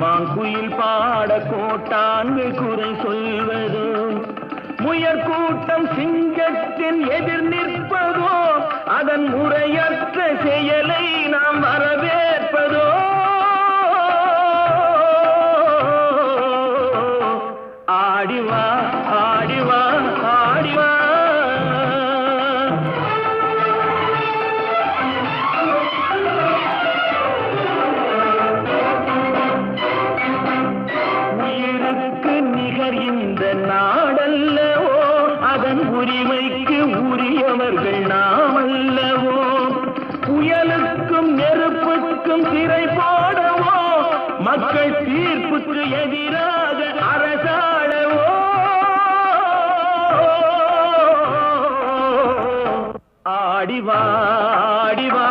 மாங்குயில் பாட கோட்டான்கு குறை சொல்வதோ முயற்கூட்டம் சிங்கத்தின் எதிர் நிற்பதோ அதன் முறையற்ற செயலை நாம் வரவேற்பதோ ஆடிவா ஆடிவா ஆடிவா உயிருக்கு நிகர் இந்த நாடல்லவோ அதன் உரிமைக்கு உரியவர்கள் நாம் அல்லவோ புயலுக்கும் நெருப்புக்கும் திரை போடவோ மக்கள் தீர்ப்புக்கு எதிராக அரசாளவோ ஆடிவா ஆடிவா